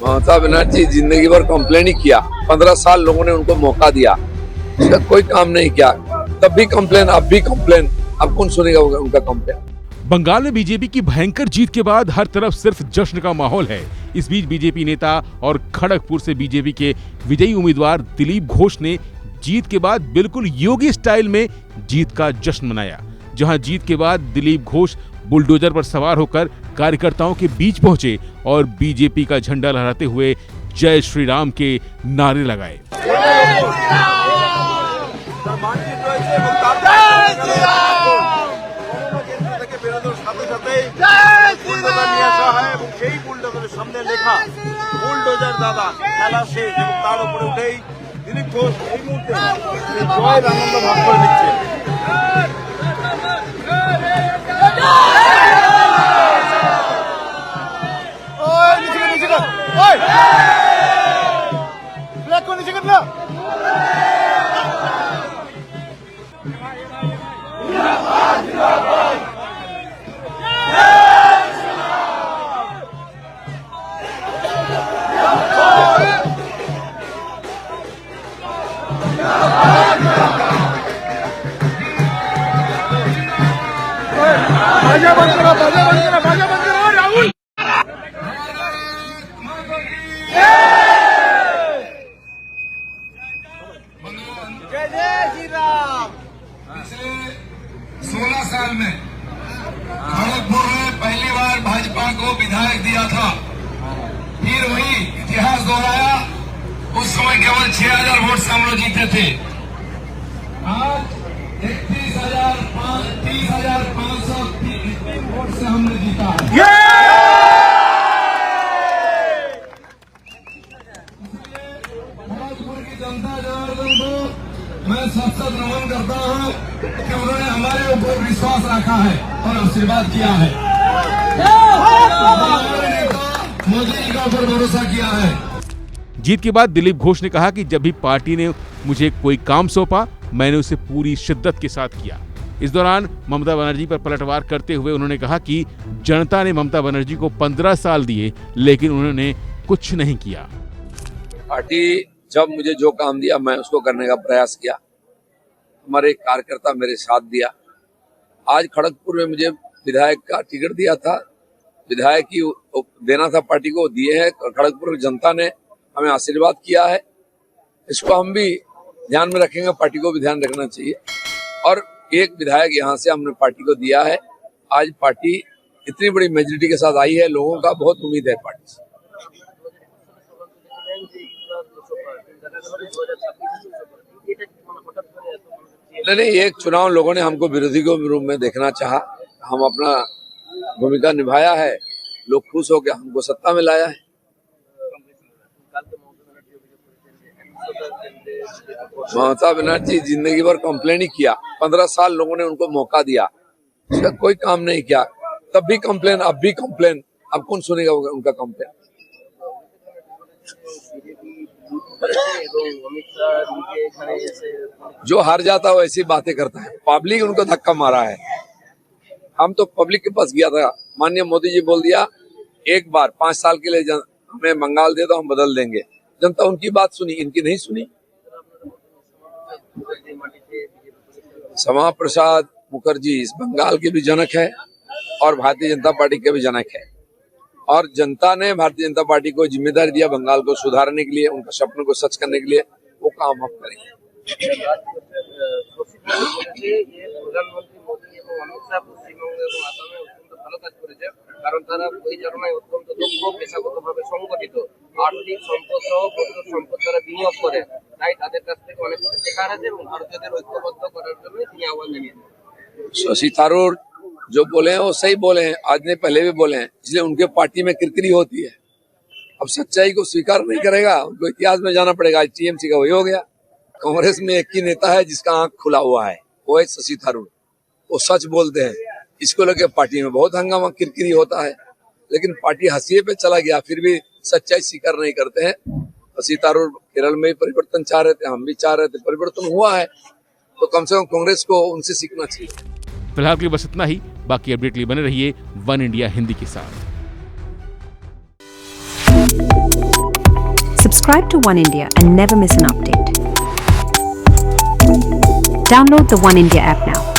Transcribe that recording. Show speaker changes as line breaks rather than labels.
ममता बनर्जी जिंदगी भर कंप्लेन ही किया। 15 साल लोगों ने उनको मौका दिया, उसका कोई काम नहीं किया। तब भी कंप्लेन, अब भी कंप्लेन। अब कौन सुनेगा उनका कंप्लेन?
बंगाल में बीजेपी की भयंकर जीत के बाद हर तरफ सिर्फ जश्न का माहौल है। इस बीच बीजेपी नेता और खड़गपुर से बीजेपी के विजयी उम्मीदवार दिलीप घोष ने जीत के बाद बिल्कुल योगी स्टाइल में जीत का जश्न मनाया। जहां जीत के बाद दिलीप घोष बुलडोजर पर सवार होकर कार्यकर्ताओं के बीच पहुंचे और बीजेपी का झंडा लहराते हुए जय श्री राम के नारे लगाए।
বুলডোজার দাদা খেলা শেষ এবং তার উপরে উঠেই দিলীপ ঘোষ এই মুহূর্তে জয়ের আনন্দ ভাগ করে নিচ্ছে।
पिछले 16 साल में खड़गपुर में पहली बार भाजपा को विधायक दिया था, फिर वही इतिहास दोहराया। उस समय केवल 6000 वोट से हम लोग जीते थे। आज 30,530 वोट से हमने जीता है। खड़गपुर की जनता जनार्दन को मैं सशक्त नमन करता हूँ कि उन्होंने हमारे ऊपर विश्वास रखा है और आशीर्वाद किया है। हमारे नेता मोदी जी का ऊपर भरोसा किया है।
जीत के बाद दिलीप घोष ने कहा कि जब भी पार्टी ने मुझे कोई काम सौंपा, मैंने उसे पूरी शिद्दत के साथ किया। इस दौरान ममता बनर्जी पर पलटवार करते हुए उन्होंने कहा कि जनता ने ममता बनर्जी को 15 साल दिए, लेकिन उन्होंने कुछ नहीं किया।
पार्टी जब मुझे जो काम दिया मैं उसको करने का प्रयास किया। हमारे कार्यकर्ता मेरे साथ दिया। आज खड़गपुर में मुझे विधायक का टिकट दिया था, विधायक की देना था पार्टी को, दिए है। खड़गपुर की जनता ने हमें आशीर्वाद किया है। इसको हम भी ध्यान में रखेंगे, पार्टी को भी ध्यान रखना चाहिए। और एक विधायक यहाँ से हमने पार्टी को दिया है। आज पार्टी इतनी बड़ी मेजोरिटी के साथ आई है, लोगों का बहुत उम्मीद है पार्टी से। नहीं, एक चुनाव लोगों ने हमको विरोधी के रूप में देखना चाहा, हम अपना भूमिका निभाया है, लोग खुश हो गए, हमको सत्ता में लाया है। ममता बनर्जी जिंदगी भर कंप्लेन ही किया। 15 साल लोगों ने उनको मौका दिया, उसका कोई काम नहीं किया। तब भी कंप्लेन, अब भी कंप्लेन। अब कौन सुनेगा उनका कंप्लेन? जो हार जाता है वो ऐसी बातें करता है। पब्लिक उनको धक्का मारा है। हम तो पब्लिक के पास गया था, माननीय मोदी जी बोल दिया एक बार 5 साल के लिए हमें बंगाल दे दो, हम बदल देंगे। जनता उनकी बात सुनी, इनकी नहीं सुनी। श्यामा प्रसाद मुखर्जी इस बंगाल के भी जनक है और भारतीय जनता पार्टी के भी जनक है। और जनता ने भारतीय जनता पार्टी को जिम्मेदारी दिया बंगाल को सुधारने के लिए, उनका सपनों को सच करने के लिए। वो काम हम करेंगे। কারণ তারা পরিচালনায় অত্যন্ত দক্ষ, পেশাগতভাবে সংগঠিত, আর্থিক সম্পদ সহ প্রচুর সম্পদ তারা বিনিয়োগ করে। তাই তাদের কাছ থেকে অনেক কিছু শেখার আছে এবং ভারতীয়দের ঐক্যবদ্ধ করার জন্য তিনি আহ্বান জানিয়েছেন। शशि थरूर जो बोले हैं वो सही बोले हैं, आज ने पहले भी बोले हैं, इसलिए उनके पार्टी में किरकिरी होती है। अब सच्चाई को स्वीकार नहीं करेगा, उनको इतिहास में जाना पड़ेगा। टीएमसी का वही हो गया। कांग्रेस में एक ही नेता है जिसका आंख खुला हुआ है, वो है शशि थरूर। वो सच बोलते हैं, इसको लेकर पार्टी में बहुत हंगामा किरकिरी होता है, लेकिन पार्टी हंसिए पे चला गया, फिर भी सच्चाई स्वीकार नहीं करते हैं। शशि थरूर केरल में परिवर्तन चाह रहे थे, हम भी चाह रहे थे, परिवर्तन हुआ है, तो कम से कम कांग्रेस को उनसे सीखना चाहिए।
फिलहाल के लिए बस इतना ही। बाकी अपडेट के लिए बने रहिए वन इंडिया हिंदी के साथ।
Subscribe to One India and never miss an update. Download the One India app now.